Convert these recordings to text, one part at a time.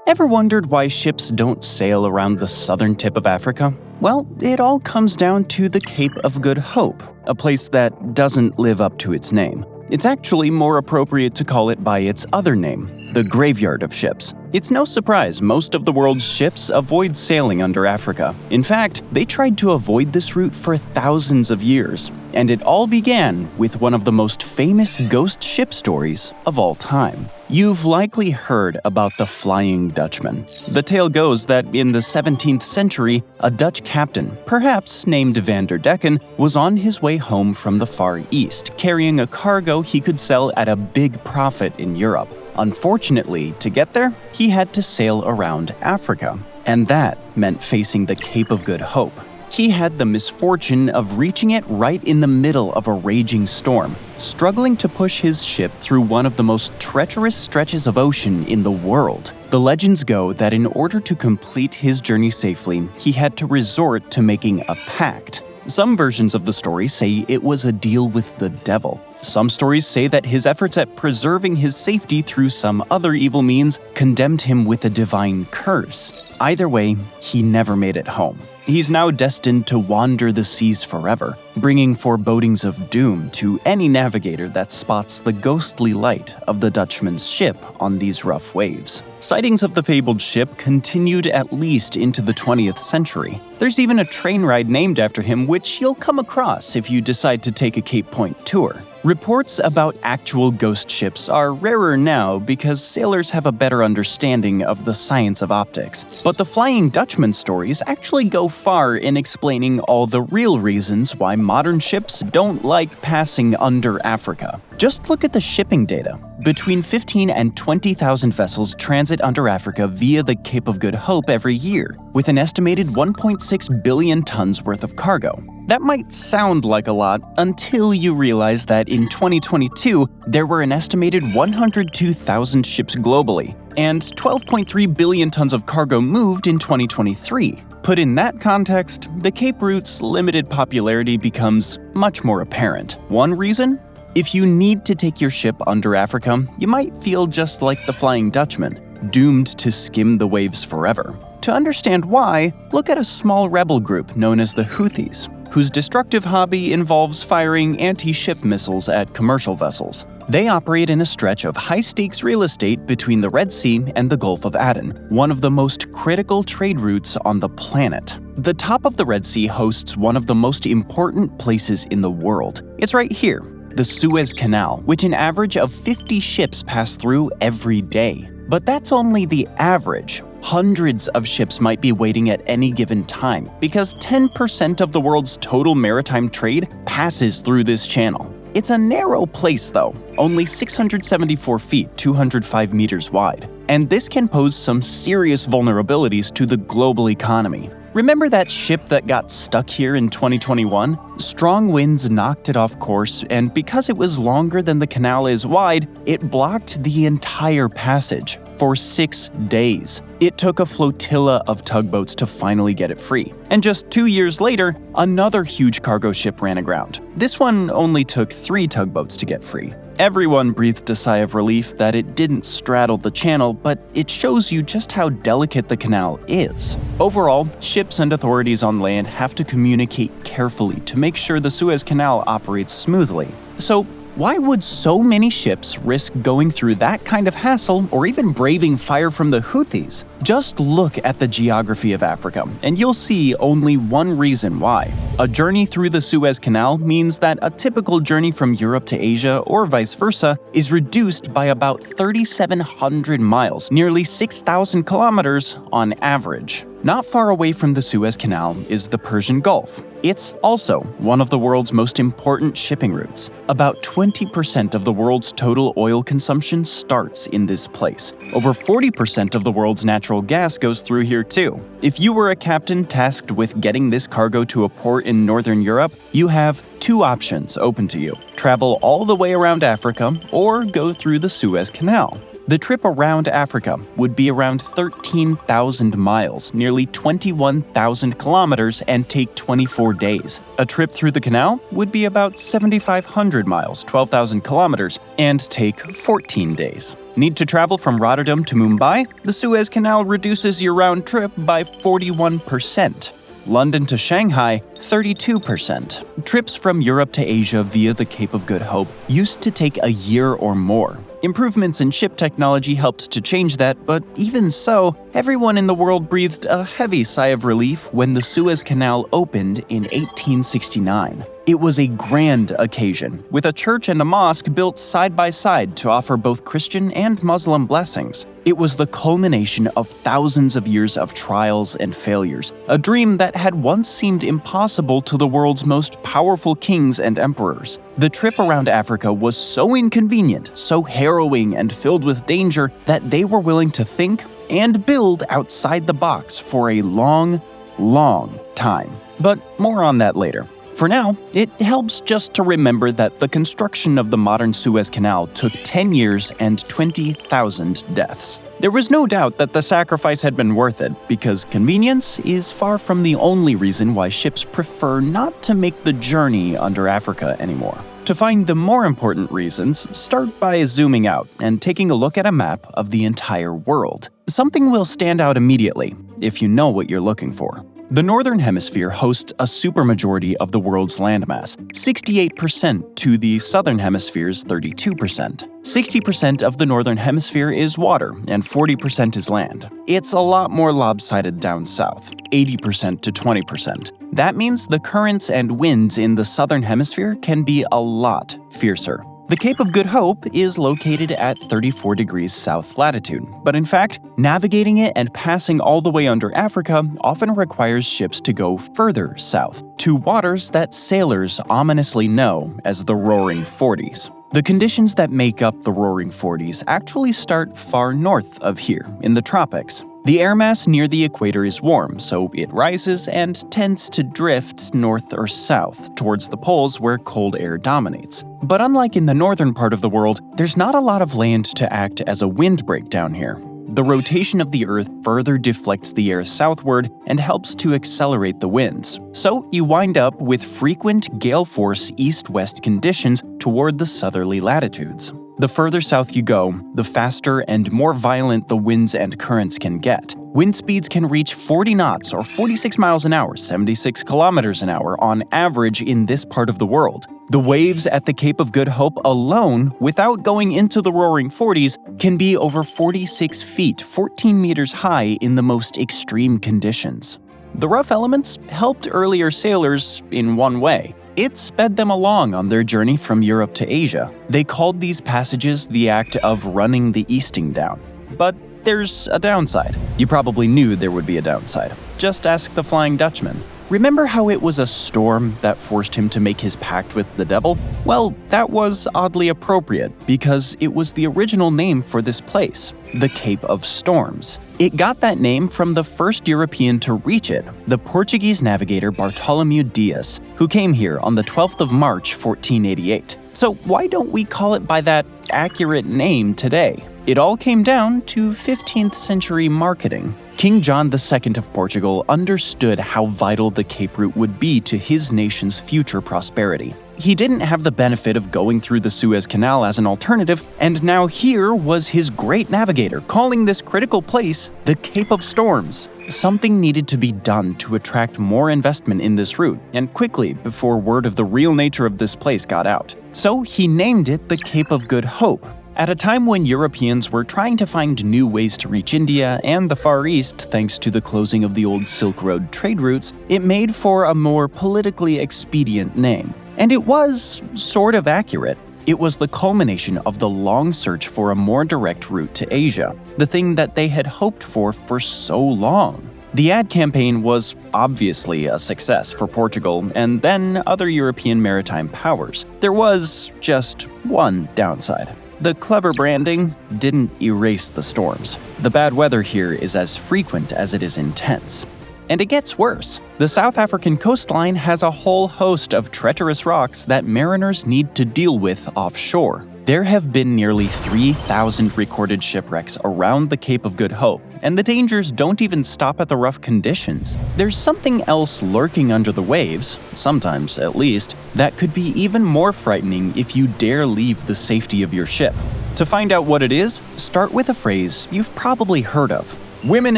Ever wondered why ships don't sail around the southern tip of Africa? Well, it all comes down to the Cape of Good Hope, a place that doesn't live up to its name. It's actually more appropriate to call it by its other name, the Graveyard of Ships. It's no surprise most of the world's ships avoid sailing under Africa. In fact, they tried to avoid this route for thousands of years, and it all began with one of the most famous ghost ship stories of all time. You've likely heard about the Flying Dutchman. The tale goes that in the 17th century, a Dutch captain, perhaps named Van der Decken, was on his way home from the Far East, carrying a cargo he could sell at a big profit in Europe. Unfortunately, to get there, he had to sail around Africa, and that meant facing the Cape of Good Hope. He had the misfortune of reaching it right in the middle of a raging storm, struggling to push his ship through one of the most treacherous stretches of ocean in the world. The legends go that in order to complete his journey safely, he had to resort to making a pact. Some versions of the story say it was a deal with the devil. Some stories say that his efforts at preserving his safety through some other evil means condemned him with a divine curse. Either way, he never made it home. He's now destined to wander the seas forever, bringing forebodings of doom to any navigator that spots the ghostly light of the Dutchman's ship on these rough waves. Sightings of the fabled ship continued at least into the 20th century. There's even a train ride named after him, which you'll come across if you decide to take a Cape Point tour. Reports about actual ghost ships are rarer now because sailors have a better understanding of the science of optics. But the Flying Dutchman stories actually go far in explaining all the real reasons why modern ships don't like passing under Africa. Just look at the shipping data. Between 15 and 20,000 vessels transit under Africa via the Cape of Good Hope every year, with an estimated 1.6 billion tons worth of cargo. That might sound like a lot until you realize that in 2022, there were an estimated 102,000 ships globally, and 12.3 billion tons of cargo moved in 2023. Put in that context, the Cape route's limited popularity becomes much more apparent. One reason? If you need to take your ship under Africa, you might feel just like the Flying Dutchman, doomed to skim the waves forever. To understand why, look at a small rebel group known as the Houthis, whose destructive hobby involves firing anti-ship missiles at commercial vessels. They operate in a stretch of high-stakes real estate between the Red Sea and the Gulf of Aden, one of the most critical trade routes on the planet. The top of the Red Sea hosts one of the most important places in the world. It's right here, the Suez Canal, which an average of 50 ships pass through every day. But that's only the average. Hundreds of ships might be waiting at any given time, because 10% of the world's total maritime trade passes through this channel. It's a narrow place though, only 674 feet, 205 meters wide. And this can pose some serious vulnerabilities to the global economy. Remember that ship that got stuck here in 2021? Strong winds knocked it off course, and because it was longer than the canal is wide, it blocked the entire passage for 6 days. It took a flotilla of tugboats to finally get it free. And just 2 years later, another huge cargo ship ran aground. This one only took 3 tugboats to get free. Everyone breathed a sigh of relief that it didn't straddle the channel, but it shows you just how delicate the canal is. Overall, ships and authorities on land have to communicate carefully to make sure the Suez Canal operates smoothly. So, why would so many ships risk going through that kind of hassle or even braving fire from the Houthis? Just look at the geography of Africa, and you'll see only one reason why. A journey through the Suez Canal means that a typical journey from Europe to Asia, or vice versa, is reduced by about 3,700 miles, nearly 6,000 kilometers on average. Not far away from the Suez Canal is the Persian Gulf. It's also one of the world's most important shipping routes. About 20% of the world's total oil consumption starts in this place. Over 40% of the world's natural gas goes through here too. If you were a captain tasked with getting this cargo to a port in Northern Europe, you have 2 options open to you: travel all the way around Africa or go through the Suez Canal. The trip around Africa would be around 13,000 miles, nearly 21,000 kilometers, and take 24 days. A trip through the canal would be about 7,500 miles, 12,000 kilometers, and take 14 days. Need to travel from Rotterdam to Mumbai? The Suez Canal reduces your round trip by 41%. London to Shanghai, 32%. Trips from Europe to Asia via the Cape of Good Hope used to take a year or more. Improvements in ship technology helped to change that, but even so, everyone in the world breathed a heavy sigh of relief when the Suez Canal opened in 1869. It was a grand occasion, with a church and a mosque built side by side to offer both Christian and Muslim blessings. It was the culmination of thousands of years of trials and failures, a dream that had once seemed impossible to the world's most powerful kings and emperors. The trip around Africa was so inconvenient, so harrowing and filled with danger that they were willing to think and build outside the box for a long, long time. But more on that later. For now, it helps just to remember that the construction of the modern Suez Canal took 10 years and 20,000 deaths. There was no doubt that the sacrifice had been worth it, because convenience is far from the only reason why ships prefer not to make the journey under Africa anymore. To find the more important reasons, start by zooming out and taking a look at a map of the entire world. Something will stand out immediately if you know what you're looking for. The Northern Hemisphere hosts a supermajority of the world's landmass, 68% to the Southern Hemisphere's 32%. 60% of the Northern Hemisphere is water, and 40% is land. It's a lot more lopsided down south, 80% to 20%. That means the currents and winds in the Southern Hemisphere can be a lot fiercer. The Cape of Good Hope is located at 34 degrees south latitude, but in fact, navigating it and passing all the way under Africa often requires ships to go further south, to waters that sailors ominously know as the Roaring Forties. The conditions that make up the Roaring Forties actually start far north of here, in the tropics. The air mass near the equator is warm, so it rises and tends to drift north or south towards the poles where cold air dominates. But unlike in the northern part of the world, there's not a lot of land to act as a windbreak down here. The rotation of the Earth further deflects the air southward and helps to accelerate the winds. So you wind up with frequent gale force east-west conditions toward the southerly latitudes. The further south you go, the faster and more violent the winds and currents can get. Wind speeds can reach 40 knots or 46 miles an hour, 76 kilometers an hour on average in this part of the world. The waves at the Cape of Good Hope alone, without going into the Roaring Forties, can be over 46 feet, 14 meters high in the most extreme conditions. The rough elements helped earlier sailors in one way. It sped them along on their journey from Europe to Asia. They called these passages the act of running the easting down. But there's a downside. You probably knew there would be a downside. Just ask the Flying Dutchman. Remember how it was a storm that forced him to make his pact with the devil? Well, that was oddly appropriate because it was the original name for this place, the Cape of Storms. It got that name from the first European to reach it, the Portuguese navigator Bartolomeu Dias, who came here on the 12th of March, 1488. So why don't we call it by that accurate name today? It all came down to 15th century marketing. King John II of Portugal understood how vital the Cape route would be to his nation's future prosperity. He didn't have the benefit of going through the Suez Canal as an alternative, and now here was his great navigator calling this critical place the Cape of Storms. Something needed to be done to attract more investment in this route, and quickly before word of the real nature of this place got out. So he named it the Cape of Good Hope. At a time when Europeans were trying to find new ways to reach India and the Far East thanks to the closing of the old Silk Road trade routes, it made for a more politically expedient name. And it was sort of accurate. It was the culmination of the long search for a more direct route to Asia, the thing that they had hoped for so long. The ad campaign was obviously a success for Portugal and then other European maritime powers. There was just one downside. The clever branding didn't erase the storms. The bad weather here is as frequent as it is intense. And it gets worse. The South African coastline has a whole host of treacherous rocks that mariners need to deal with offshore. There have been nearly 3,000 recorded shipwrecks around the Cape of Good Hope, and the dangers don't even stop at the rough conditions. There's something else lurking under the waves, sometimes at least, that could be even more frightening if you dare leave the safety of your ship. To find out what it is, start with a phrase you've probably heard of: women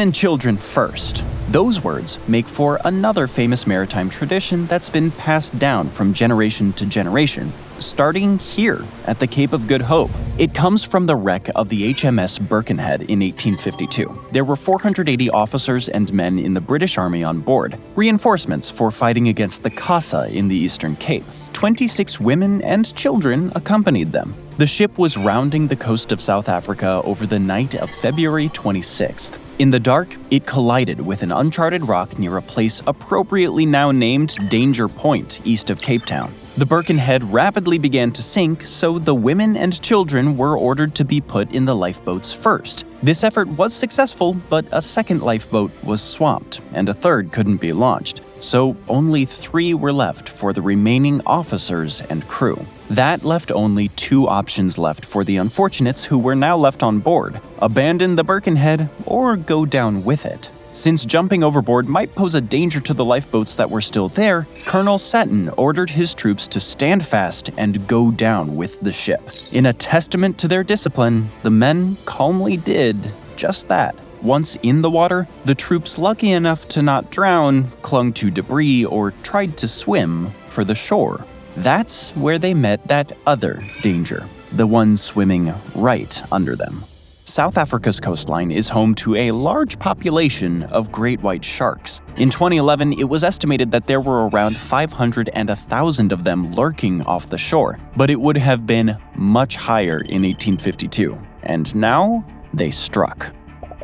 and children first. Those words make for another famous maritime tradition that's been passed down from generation to generation, starting here at the Cape of Good Hope. It comes from the wreck of the HMS Birkenhead in 1852. There were 480 officers and men in the British Army on board, reinforcements for fighting against the Casa in the Eastern Cape. 26 women and children accompanied them. The ship was rounding the coast of South Africa over the night of February 26th. In the dark, it collided with an uncharted rock near a place appropriately now named Danger Point, east of Cape Town. The Birkenhead rapidly began to sink, so the women and children were ordered to be put in the lifeboats first. This effort was successful, but a second lifeboat was swamped, and a third couldn't be launched. So only 3 were left for the remaining officers and crew. That left only 2 options left for the unfortunates who were now left on board: abandon the Birkenhead or go down with it. Since jumping overboard might pose a danger to the lifeboats that were still there, Colonel Seton ordered his troops to stand fast and go down with the ship. In a testament to their discipline, the men calmly did just that. Once in the water, the troops lucky enough to not drown clung to debris or tried to swim for the shore. That's where they met that other danger, the one swimming right under them. South Africa's coastline is home to a large population of great white sharks. In 2011, it was estimated that there were around 500 and 1,000 of them lurking off the shore, but it would have been much higher in 1852. And now, they struck.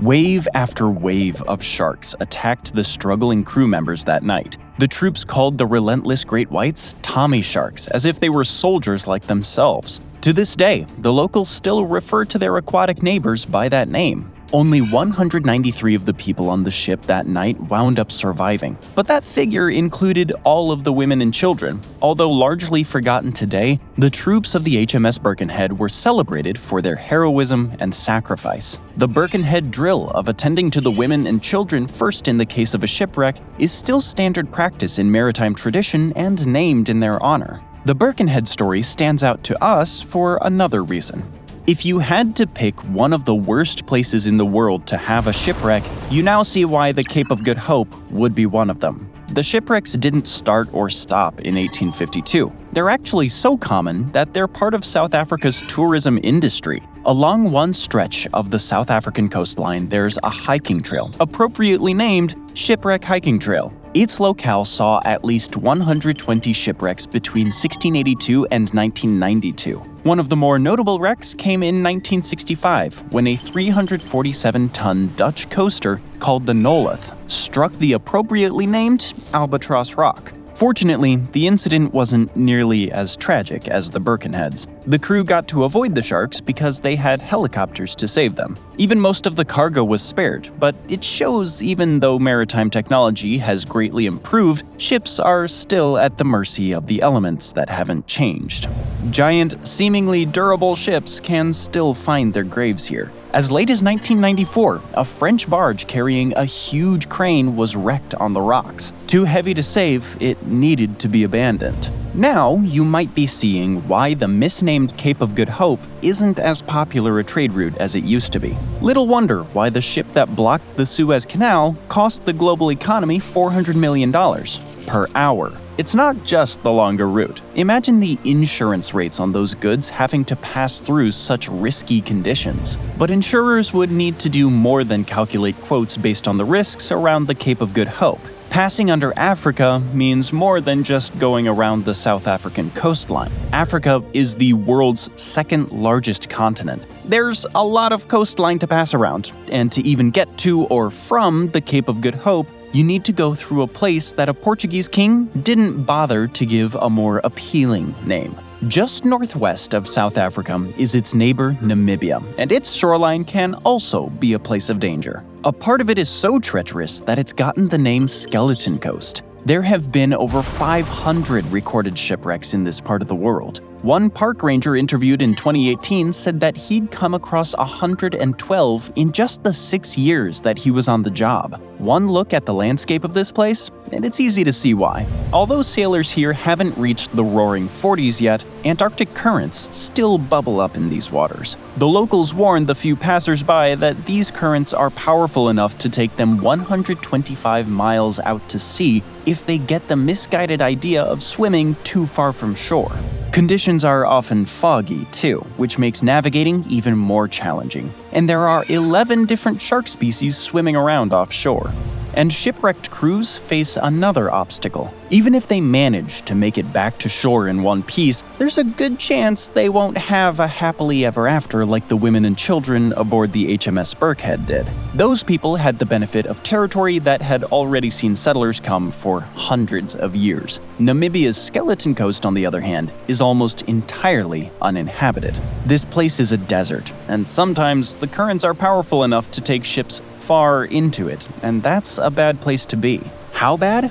Wave after wave of sharks attacked the struggling crew members that night. The troops called the relentless great whites Tommy sharks, as if they were soldiers like themselves. To this day, the locals still refer to their aquatic neighbors by that name. Only 193 of the people on the ship that night wound up surviving, but that figure included all of the women and children. Although largely forgotten today, the troops of the HMS Birkenhead were celebrated for their heroism and sacrifice. The Birkenhead drill of attending to the women and children first in the case of a shipwreck is still standard practice in maritime tradition and named in their honor. The Birkenhead story stands out to us for another reason. If you had to pick one of the worst places in the world to have a shipwreck, you now see why the Cape of Good Hope would be one of them. The shipwrecks didn't start or stop in 1852. They're actually so common that they're part of South Africa's tourism industry. Along one stretch of the South African coastline, there's a hiking trail, appropriately named Shipwreck Hiking Trail. Its locale saw at least 120 shipwrecks between 1682 and 1992. One of the more notable wrecks came in 1965, when a 347-ton Dutch coaster called the Nolith struck the appropriately named Albatross Rock. Fortunately, the incident wasn't nearly as tragic as the Birkenheads. The crew got to avoid the sharks because they had helicopters to save them. Even most of the cargo was spared, but it shows even though maritime technology has greatly improved, ships are still at the mercy of the elements that haven't changed. Giant, seemingly durable ships can still find their graves here. As late as 1994, a French barge carrying a huge crane was wrecked on the rocks. Too heavy to save, it needed to be abandoned. Now, you might be seeing why the misnamed Cape of Good Hope isn't as popular a trade route as it used to be. Little wonder why the ship that blocked the Suez Canal cost the global economy $400 million per hour. It's not just the longer route. Imagine the insurance rates on those goods having to pass through such risky conditions. But insurers would need to do more than calculate quotes based on the risks around the Cape of Good Hope. Passing under Africa means more than just going around the South African coastline. Africa is the world's second largest continent. There's a lot of coastline to pass around, and to even get to or from the Cape of Good Hope, you need to go through a place that a Portuguese king didn't bother to give a more appealing name. Just northwest of South Africa is its neighbor Namibia, and its shoreline can also be a place of danger. A part of it is so treacherous that it's gotten the name Skeleton Coast. There have been over 500 recorded shipwrecks in this part of the world. One park ranger interviewed in 2018 said that he'd come across 112 in just the 6 years that he was on the job. One look at the landscape of this place, and it's easy to see why. Although sailors here haven't reached the roaring 40s yet, Antarctic currents still bubble up in these waters. The locals warned the few passersby that these currents are powerful enough to take them 125 miles out to sea if they get the misguided idea of swimming too far from shore. Conditions are often foggy, too, which makes navigating even more challenging. And there are 11 different shark species swimming around offshore. And shipwrecked crews face another obstacle. Even if they manage to make it back to shore in one piece, there's a good chance they won't have a happily ever after like the women and children aboard the HMS Birkhead did. Those people had the benefit of territory that had already seen settlers come for hundreds of years. Namibia's Skeleton Coast, on the other hand, is almost entirely uninhabited. This place is a desert, and sometimes the currents are powerful enough to take ships far into it, and that's a bad place to be. How bad?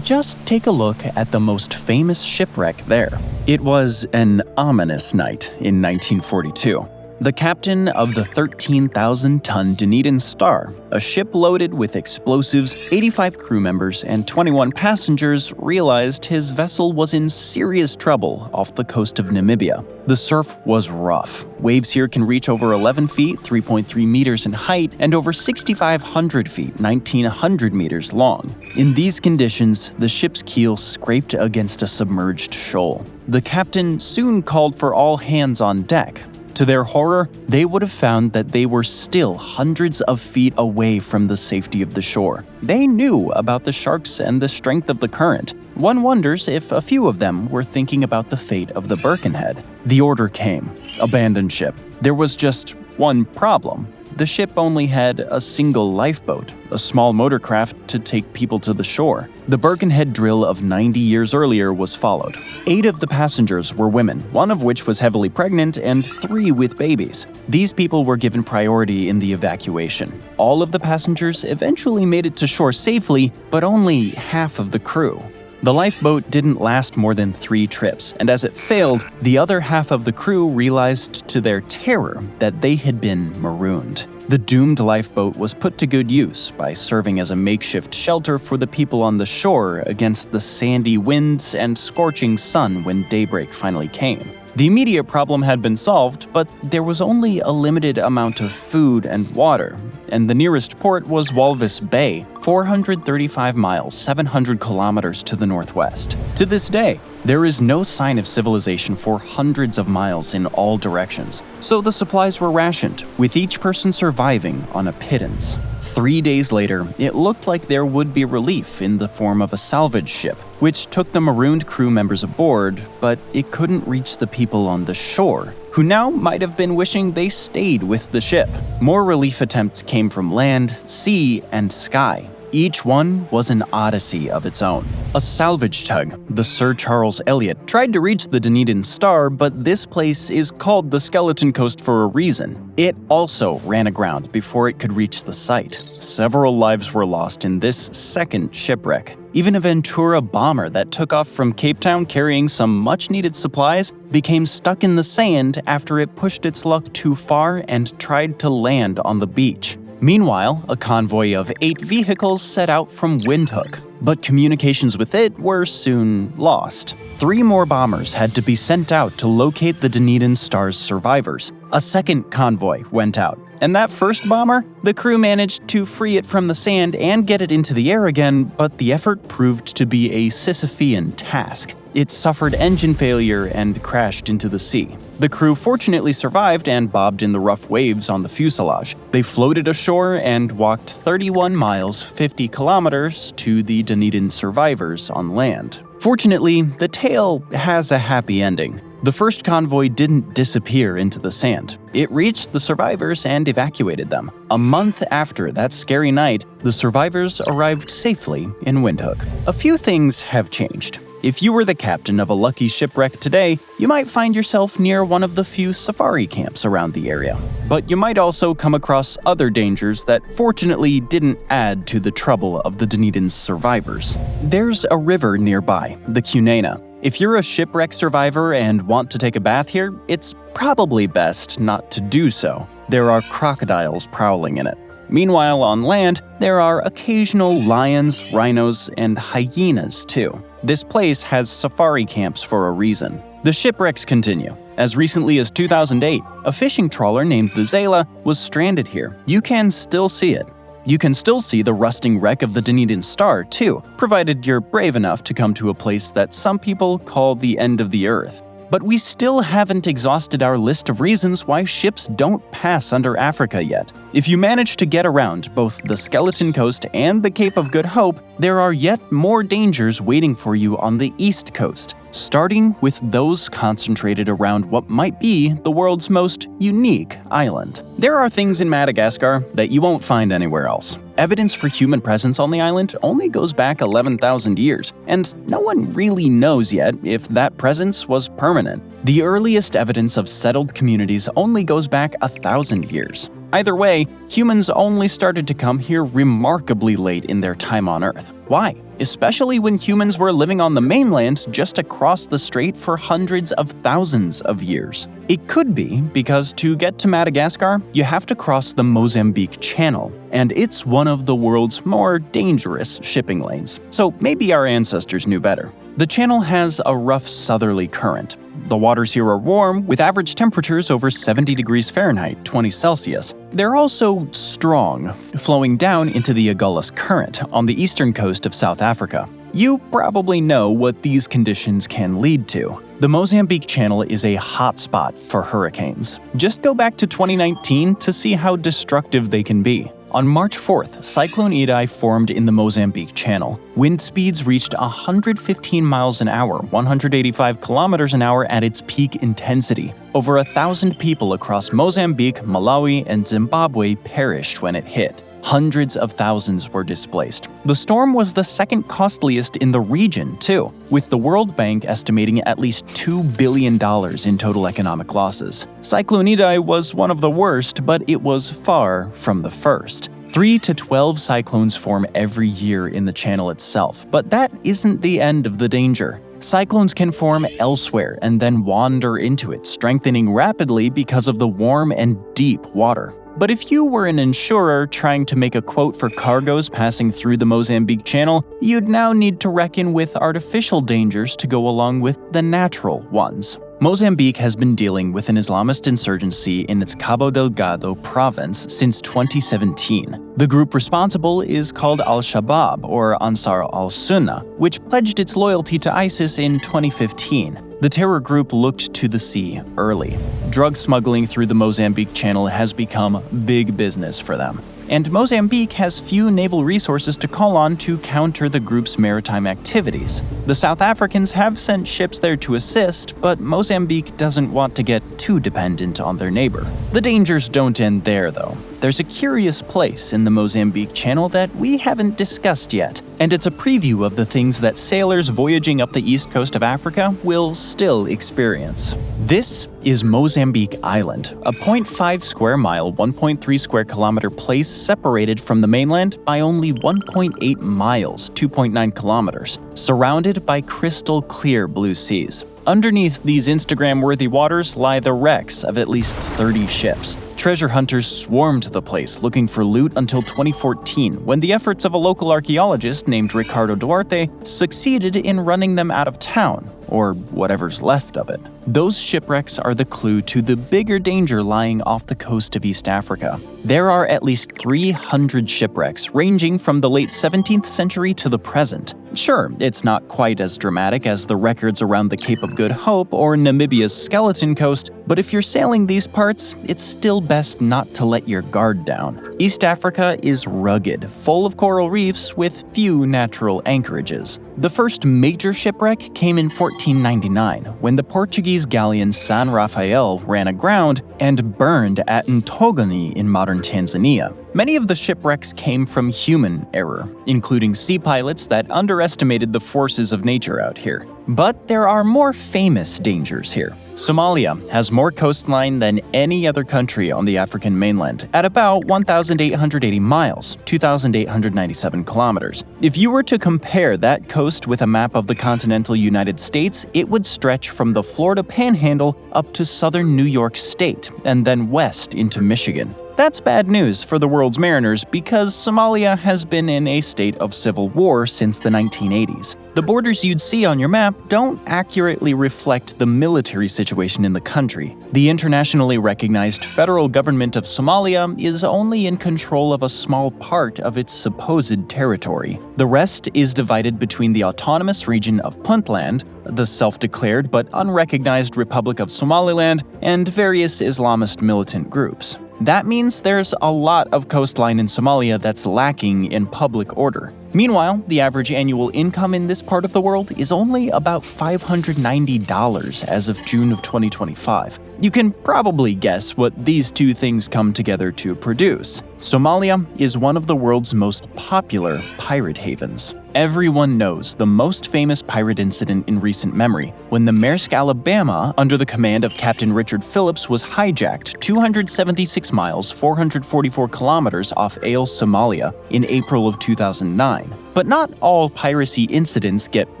Just take a look at the most famous shipwreck there. It was an ominous night in 1942. The captain of the 13,000-ton Dunedin Star, a ship loaded with explosives, 85 crew members, and 21 passengers, realized his vessel was in serious trouble off the coast of Namibia. The surf was rough. Waves here can reach over 11 feet, 3.3 meters in height, and over 6,500 feet, 1,900 meters long. In these conditions, the ship's keel scraped against a submerged shoal. The captain soon called for all hands on deck. To their horror, they would have found that they were still hundreds of feet away from the safety of the shore. They knew about the sharks and the strength of the current. One wonders if a few of them were thinking about the fate of the Birkenhead. The order came: abandon ship. There was just one problem. The ship only had a single lifeboat, a small motorcraft to take people to the shore. The Birkenhead drill of 90 years earlier was followed. 8 of the passengers were women, one of which was heavily pregnant and 3 with babies. These people were given priority in the evacuation. All of the passengers eventually made it to shore safely, but only half of the crew. The lifeboat didn't last more than 3 trips, and as it failed, the other half of the crew realized to their terror that they had been marooned. The doomed lifeboat was put to good use by serving as a makeshift shelter for the people on the shore against the sandy winds and scorching sun when daybreak finally came. The immediate problem had been solved, but there was only a limited amount of food and water, and the nearest port was Walvis Bay, 435 miles, 700 kilometers to the northwest. To this day, there is no sign of civilization for hundreds of miles in all directions, so the supplies were rationed, with each person surviving on a pittance. 3 days later, it looked like there would be relief in the form of a salvage ship, which took the marooned crew members aboard, but it couldn't reach the people on the shore, who now might have been wishing they stayed with the ship. More relief attempts came from land, sea, and sky. Each one was an odyssey of its own. A salvage tug, the Sir Charles Elliot, tried to reach the Dunedin Star, but this place is called the Skeleton Coast for a reason. It also ran aground before it could reach the site. Several lives were lost in this second shipwreck. Even a Ventura bomber that took off from Cape Town carrying some much-needed supplies became stuck in the sand after it pushed its luck too far and tried to land on the beach. Meanwhile, a convoy of 8 vehicles set out from Windhoek, but communications with it were soon lost. 3 more bombers had to be sent out to locate the Dunedin Star's survivors. A second convoy went out, and that first bomber, the crew managed to free it from the sand and get it into the air again, but the effort proved to be a Sisyphean task. It suffered engine failure and crashed into the sea. The crew fortunately survived and bobbed in the rough waves on the fuselage. They floated ashore and walked 31 miles, 50 kilometers to the Dunedin survivors on land. Fortunately, the tale has a happy ending. The first convoy didn't disappear into the sand. It reached the survivors and evacuated them. A month after that scary night, the survivors arrived safely in Windhoek. A few things have changed. If you were the captain of a lucky shipwreck today, you might find yourself near one of the few safari camps around the area. But you might also come across other dangers that fortunately didn't add to the trouble of the Dunedin's survivors. There's a river nearby, the Cunene. If you're a shipwreck survivor and want to take a bath here, it's probably best not to do so. There are crocodiles prowling in it. Meanwhile, on land, there are occasional lions, rhinos, and hyenas too. This place has safari camps for a reason. The shipwrecks continue. As recently as 2008, a fishing trawler named the Zela was stranded here. You can still see it. You can still see the rusting wreck of the Dunedin Star too, provided you're brave enough to come to a place that some people call the end of the earth. But we still haven't exhausted our list of reasons why ships don't pass under Africa yet. If you manage to get around both the Skeleton Coast and the Cape of Good Hope, there are yet more dangers waiting for you on the East Coast, starting with those concentrated around what might be the world's most unique island. There are things in Madagascar that you won't find anywhere else. Evidence for human presence on the island only goes back 11,000 years, and no one really knows yet if that presence was permanent. The earliest evidence of settled communities only goes back 1,000 years. Either way, humans only started to come here remarkably late in their time on Earth. Why? Especially when humans were living on the mainland just across the strait for hundreds of thousands of years. It could be because to get to Madagascar, you have to cross the Mozambique Channel, and it's one of the world's more dangerous shipping lanes. So maybe our ancestors knew better. The channel has a rough southerly current. The waters here are warm, with average temperatures over 70 degrees Fahrenheit, 20 Celsius. They're also strong, flowing down into the Agulhas Current on the eastern coast of South Africa. You probably know what these conditions can lead to. The Mozambique Channel is a hotspot for hurricanes. Just go back to 2019 to see how destructive they can be. On March 4th, Cyclone Idai formed in the Mozambique Channel. Wind speeds reached 115 miles an hour, 185 kilometers an hour at its peak intensity. Over 1,000 people across Mozambique, Malawi, and Zimbabwe perished when it hit. Hundreds of thousands were displaced. The storm was the second costliest in the region, too, with the World Bank estimating at least $2 billion in total economic losses. Cyclone Idai was one of the worst, but it was far from the first. 3 to 12 cyclones form every year in the channel itself, but that isn't the end of the danger. Cyclones can form elsewhere and then wander into it, strengthening rapidly because of the warm and deep water. But if you were an insurer trying to make a quote for cargoes passing through the Mozambique Channel, you'd now need to reckon with artificial dangers to go along with the natural ones. Mozambique has been dealing with an Islamist insurgency in its Cabo Delgado province since 2017. The group responsible is called Al-Shabaab, or Ansar al-Sunnah, which pledged its loyalty to ISIS in 2015. The terror group looked to the sea early. Drug smuggling through the Mozambique Channel has become big business for them. And Mozambique has few naval resources to call on to counter the group's maritime activities. The South Africans have sent ships there to assist, but Mozambique doesn't want to get too dependent on their neighbor. The dangers don't end there, though. There's a curious place in the Mozambique Channel that we haven't discussed yet, and it's a preview of the things that sailors voyaging up the east coast of Africa will still experience. This is Mozambique Island, a 0.5 square mile, 1.3 square kilometer place separated from the mainland by only 1.8 miles, 2.9 kilometers, surrounded by crystal clear blue seas. Underneath these Instagram-worthy waters lie the wrecks of at least 30 ships. Treasure hunters swarmed the place looking for loot until 2014, when the efforts of a local archaeologist named Ricardo Duarte succeeded in running them out of town, or whatever's left of it. Those shipwrecks are the clue to the bigger danger lying off the coast of East Africa. There are at least 300 shipwrecks, ranging from the late 17th century to the present. Sure, it's not quite as dramatic as the records around the Cape of Good Hope or Namibia's Skeleton Coast, but if you're sailing these parts, it's still best not to let your guard down. East Africa is rugged, full of coral reefs with few natural anchorages. The first major shipwreck came in 1499, when the Portuguese galleon San Rafael ran aground and burned at Ntogoni in modern Tanzania. Many of the shipwrecks came from human error, including sea pilots that underestimated the forces of nature out here. But there are more famous dangers here. Somalia has more coastline than any other country on the African mainland, at about 1,880 miles, 2,897 kilometers. If you were to compare that coast with a map of the continental United States, it would stretch from the Florida Panhandle up to southern New York State, and then west into Michigan. That's bad news for the world's mariners because Somalia has been in a state of civil war since the 1980s. The borders you'd see on your map don't accurately reflect the military situation in the country. The internationally recognized federal government of Somalia is only in control of a small part of its supposed territory. The rest is divided between the autonomous region of Puntland, the self-declared but unrecognized Republic of Somaliland, and various Islamist militant groups. That means there's a lot of coastline in Somalia that's lacking in public order. Meanwhile, the average annual income in this part of the world is only about $590 as of June of 2025. You can probably guess what these two things come together to produce. Somalia is one of the world's most popular pirate havens. Everyone knows the most famous pirate incident in recent memory, when the Maersk Alabama, under the command of Captain Richard Phillips, was hijacked 276 miles, 444 kilometers off Ale, Somalia, in April of 2009. But not all piracy incidents get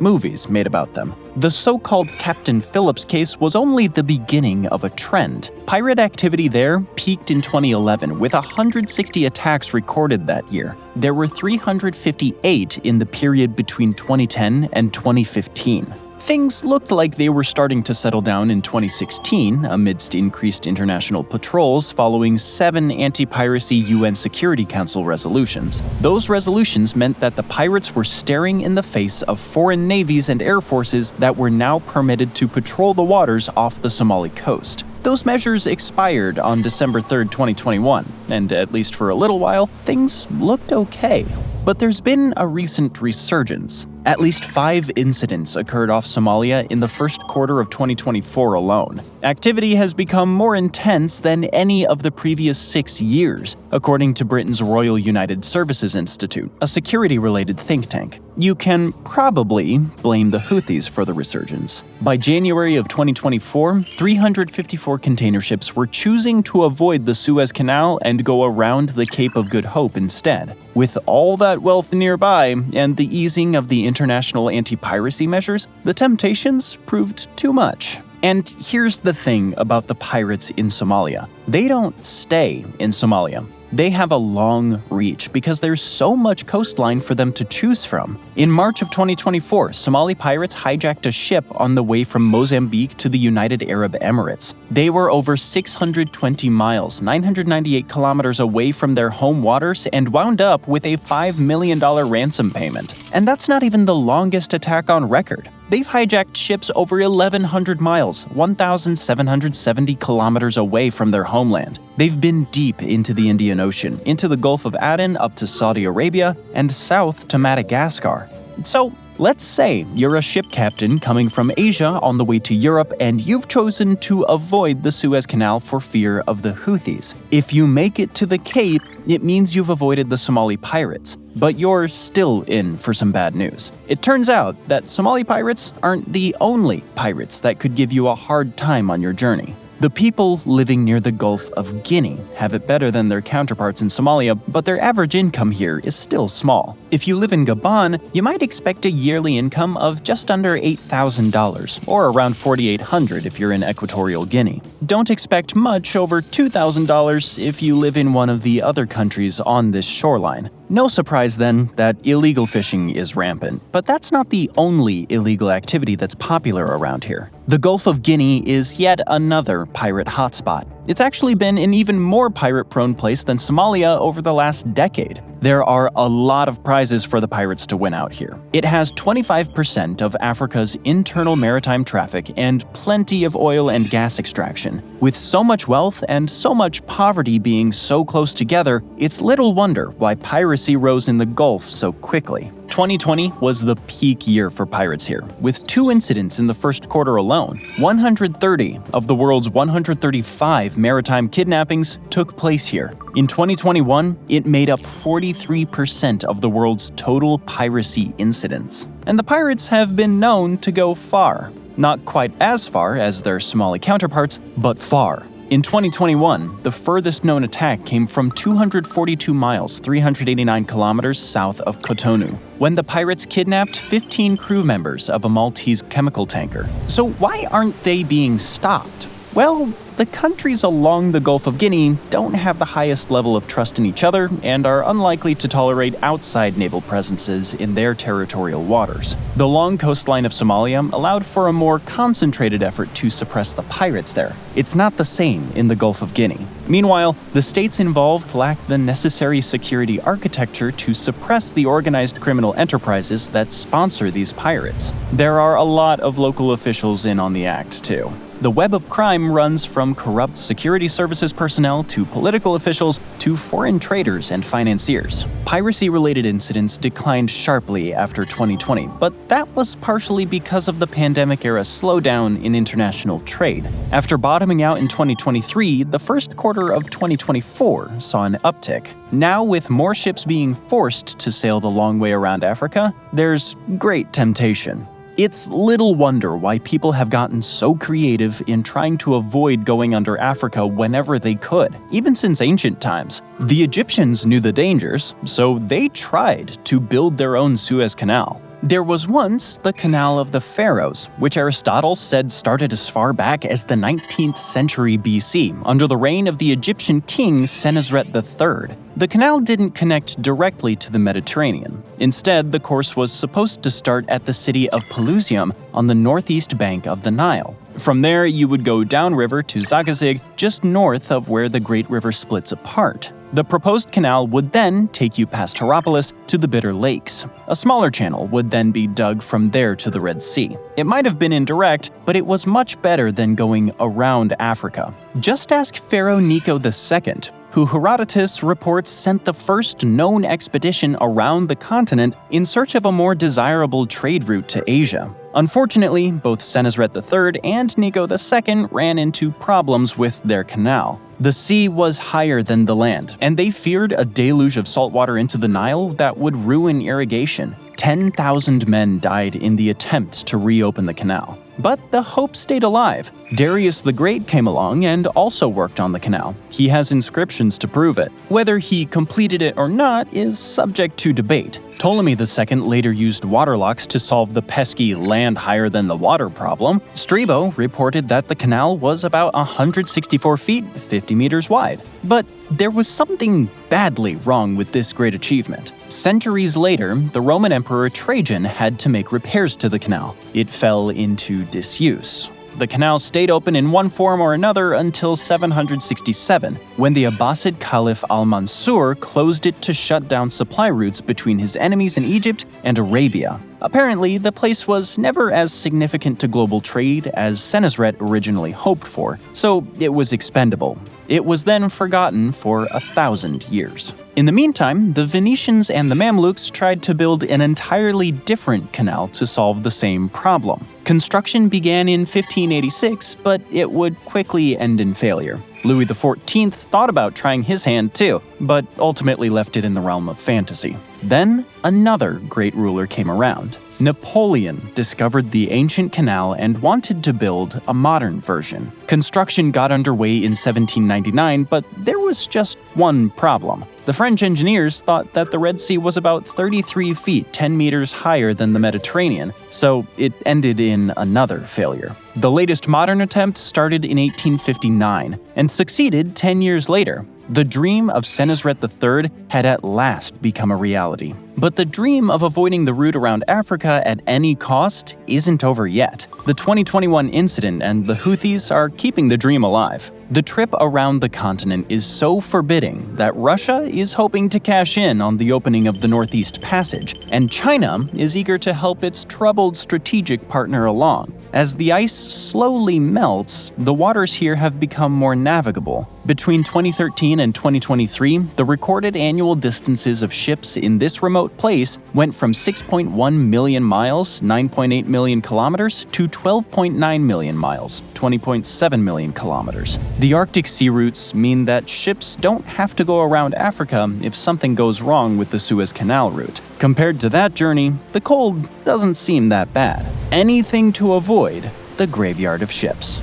movies made about them. The so-called Captain Phillips case was only the beginning of a trend. Pirate activity there peaked in 2011, with 160 attacks recorded that year. There were 358 in the period between 2010 and 2015. Things looked like they were starting to settle down in 2016 amidst increased international patrols following 7 anti-piracy UN Security Council resolutions. Those resolutions meant that the pirates were staring in the face of foreign navies and air forces that were now permitted to patrol the waters off the Somali coast. Those measures expired on December 3, 2021, and at least for a little while, things looked okay. But there's been a recent resurgence. At least 5 incidents occurred off Somalia in the first quarter of 2024 alone. Activity has become more intense than any of the previous 6 years, according to Britain's Royal United Services Institute, a security-related think tank. You can probably blame the Houthis for the resurgence. By January of 2024, 354 container ships were choosing to avoid the Suez Canal and go around the Cape of Good Hope instead. With all that wealth nearby and the easing of the international anti-piracy measures, the temptations proved too much. And here's the thing about the pirates in Somalia. They don't stay in Somalia. They have a long reach because there's so much coastline for them to choose from. In March of 2024, Somali pirates hijacked a ship on the way from Mozambique to the United Arab Emirates. They were over 620 miles, 998 kilometers away from their home waters and wound up with a $5 million ransom payment. And that's not even the longest attack on record. They've hijacked ships over 1,100 miles, 1,770 kilometers away from their homeland. They've been deep into the Indian Ocean, into the Gulf of Aden, up to Saudi Arabia, and south to Madagascar. So, let's say you're a ship captain coming from Asia on the way to Europe and you've chosen to avoid the Suez Canal for fear of the Houthis. If you make it to the Cape, it means you've avoided the Somali pirates, but you're still in for some bad news. It turns out that Somali pirates aren't the only pirates that could give you a hard time on your journey. The people living near the Gulf of Guinea have it better than their counterparts in Somalia, but their average income here is still small. If you live in Gabon, you might expect a yearly income of just under $8,000, or around $4,800 if you're in Equatorial Guinea. Don't expect much over $2,000 if you live in one of the other countries on this shoreline. No surprise then that illegal fishing is rampant, but that's not the only illegal activity that's popular around here. The Gulf of Guinea is yet another pirate hotspot. It's actually been an even more pirate-prone place than Somalia over the last decade. There are a lot of prizes for the pirates to win out here. It has 25% of Africa's internal maritime traffic and plenty of oil and gas extraction. With so much wealth and so much poverty being so close together, it's little wonder why piracy rose in the Gulf so quickly. 2020 was the peak year for pirates here, with 2 incidents in the first quarter alone. 130 of the world's 135 maritime kidnappings took place here. In 2021, it made up 43% of the world's total piracy incidents. And the pirates have been known to go far. Not quite as far as their Somali counterparts, but far. In 2021, the furthest known attack came from 242 miles, 389 kilometers south of Cotonou, when the pirates kidnapped 15 crew members of a Maltese chemical tanker. So why aren't they being stopped? Well, the countries along the Gulf of Guinea don't have the highest level of trust in each other and are unlikely to tolerate outside naval presences in their territorial waters. The long coastline of Somalia allowed for a more concentrated effort to suppress the pirates there. It's not the same in the Gulf of Guinea. Meanwhile, the states involved lack the necessary security architecture to suppress the organized criminal enterprises that sponsor these pirates. There are a lot of local officials in on the act, too. The web of crime runs from corrupt security services personnel to political officials to foreign traders and financiers. Piracy-related incidents declined sharply after 2020, but that was partially because of the pandemic-era slowdown in international trade. After bottoming out in 2023, the first quarter of 2024 saw an uptick. Now, with more ships being forced to sail the long way around Africa, there's great temptation. It's little wonder why people have gotten so creative in trying to avoid going under Africa whenever they could, even since ancient times. The Egyptians knew the dangers, so they tried to build their own Suez Canal. There was once the Canal of the Pharaohs, which Aristotle said started as far back as the 19th century BC, under the reign of the Egyptian king Senusret III. The canal didn't connect directly to the Mediterranean. Instead, the course was supposed to start at the city of Pelusium on the northeast bank of the Nile. From there, you would go downriver to Zagazig, just north of where the Great River splits apart. The proposed canal would then take you past Hierapolis to the Bitter Lakes. A smaller channel would then be dug from there to the Red Sea. It might have been indirect, but it was much better than going around Africa. Just ask Pharaoh Necho II, who Herodotus reports sent the first known expedition around the continent in search of a more desirable trade route to Asia. Unfortunately, both Senusret III and Necho II ran into problems with their canal. The sea was higher than the land, and they feared a deluge of salt water into the Nile that would ruin irrigation. 10,000 men died in the attempt to reopen the canal. But the hope stayed alive. Darius the Great came along and also worked on the canal. He has inscriptions to prove it. Whether he completed it or not is subject to debate. Ptolemy II later used waterlocks to solve the pesky land higher than the water problem. Strabo reported that the canal was about 164 feet, 50 meters wide. But there was something badly wrong with this great achievement. Centuries later, the Roman Emperor Trajan had to make repairs to the canal. It fell into disuse. The canal stayed open in one form or another until 767, when the Abbasid Caliph al-Mansur closed it to shut down supply routes between his enemies in Egypt and Arabia. Apparently, the place was never as significant to global trade as Senusret originally hoped for, so it was expendable. It was then forgotten for 1,000 years. In the meantime, the Venetians and the Mamluks tried to build an entirely different canal to solve the same problem. Construction began in 1586, but it would quickly end in failure. Louis XIV thought about trying his hand too, but ultimately left it in the realm of fantasy. Then, another great ruler came around. Napoleon discovered the ancient canal and wanted to build a modern version. Construction got underway in 1799, but there was just one problem. The French engineers thought that the Red Sea was about 33 feet, 10 meters higher than the Mediterranean, so it ended in another failure. The latest modern attempt started in 1859 and succeeded 10 years later. The dream of Senusret III had at last become a reality. But the dream of avoiding the route around Africa at any cost isn't over yet. The 2021 incident and the Houthis are keeping the dream alive. The trip around the continent is so forbidding that Russia is hoping to cash in on the opening of the Northeast Passage, and China is eager to help its troubled strategic partner along. As the ice slowly melts, the waters here have become more navigable. Between 2013 and 2023, the recorded annual distances of ships in this remote place went from 6.1 million miles, 9.8 million kilometers, to 12.9 million miles, 20.7 million kilometers. The Arctic sea routes mean that ships don't have to go around Africa if something goes wrong with the Suez Canal route. Compared to that journey, the cold doesn't seem that bad. Anything to avoid the graveyard of ships.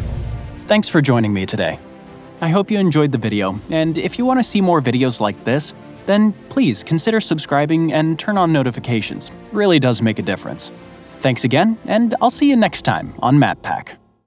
Thanks for joining me today. I hope you enjoyed the video, and if you want to see more videos like this, then please consider subscribing and turn on notifications. It really does make a difference. Thanks again, and I'll see you next time on MapPack.